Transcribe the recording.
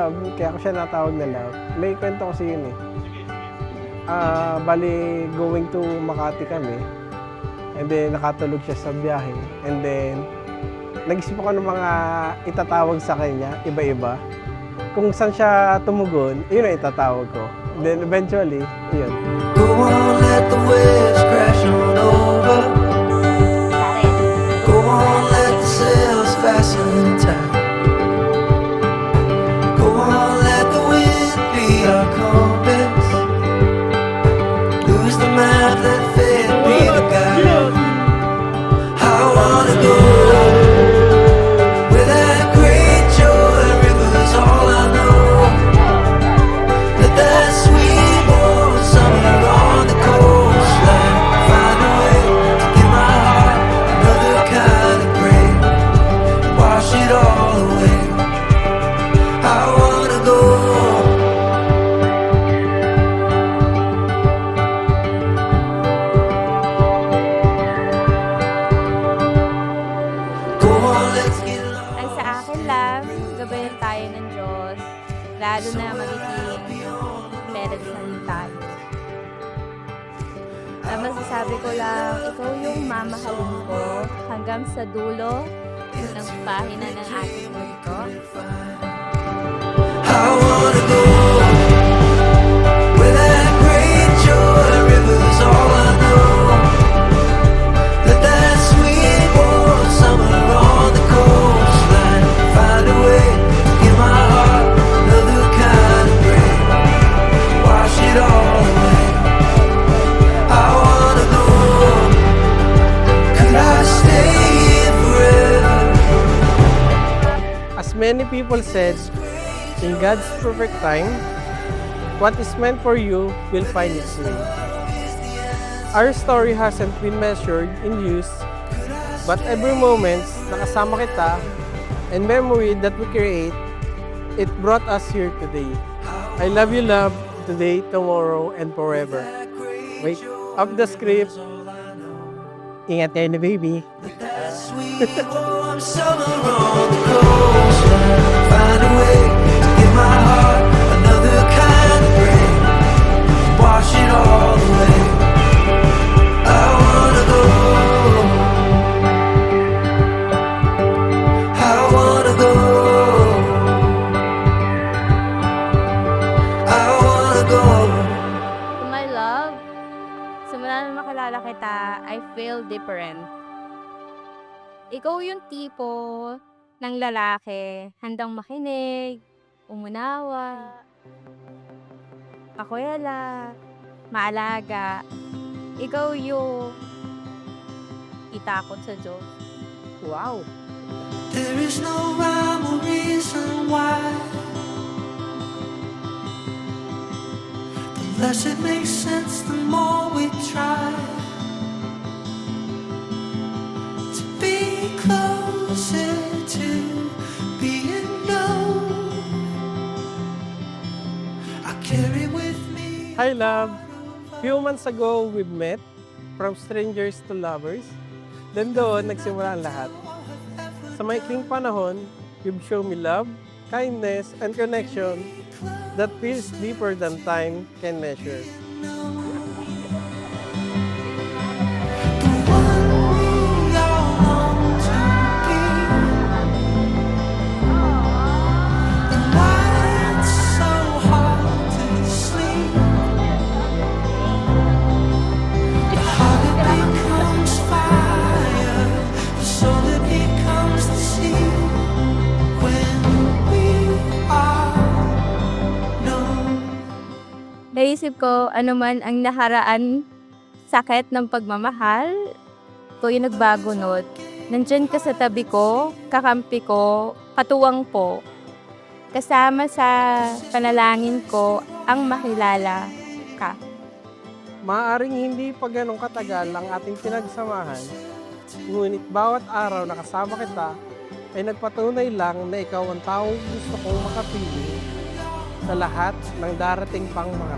love, kaya ko siya natawag na love. May kwento kasi yun eh. Bali, going to Makati kami. And then, nakatulog siya sa biyahe. And then, nag-isip ako ng mga itatawag sa kanya, iba-iba. Kung saan siya tumugon, yun ang itatawag ko. And then, eventually, yun. Go on, let the waves crash on over. Go on, let the sails fasten tight. Go on, let the wind be our compass. Lose the map, let fate be the guide. I wanna go where that great joy river's all I know. Let that sweet warm summer on the coastline find a way to give my heart another kind of break. Wash it all away. I wanna go. Go on, let's get lost. Ang sa akin lang, gabayan tayo ng Diyos, lalo na magiging parents na rin tayo. Ang masasabi ko lang, ikaw yung mamahalin ko hanggang sa dulo ng pahina ng ating mundo. I wanna go where that great joy river's all I know. Let that sweet warm summer on the coastline find a way to give my heart another kind of break. Wash it all away. I wanna go. Could I stay here forever? As many people said, in God's perfect time, what is meant for you will find its way. Our story hasn't been measured in years, but every moment na kasama kita and memory that we create, it brought us here today. I love you, love, today, tomorrow, and forever. Wait, up the script. Ingat kayo na, baby. That sweet warm summer on the coastline find a way to give my heart another kind of break. Wash it all away. I wanna go. I wanna go. I wanna go. To my love, simula na makilala kita, I feel different. Ikaw yung tipo ng lalaki, handang makinig, umunawa, akwela, maalaga. Ikaw yung itakot sa Diyos. Wow! There is no rhyme or reason why. The less it makes sense, the more we try to be closer to being known. I carry with me. Hi, love. Few months ago, we met from strangers to lovers. Then doon, nagsimula ang lahat. Sa maikling panahon, you've shown me love, kindness, and connection that feels deeper than time can measure. The one we all long to be. And why it's so hard to sleep. The heart it becomes fire, the soul it becomes the sea. When we are known. Naisip ko, ano man ang nakaraan, sakit ng pagmamahal, ito yung nagbago nun. Nandyan ka sa tabi ko, kakampi ko, katuwang po. Kasama sa panalangin ko ang makilala ka. Maaaring hindi pa ganong katagal ang ating pinagsamahan, ngunit bawat araw na kasama kita ay nagpatunay lang na ikaw ang taong gusto kong makapili sa lahat ng darating pang mga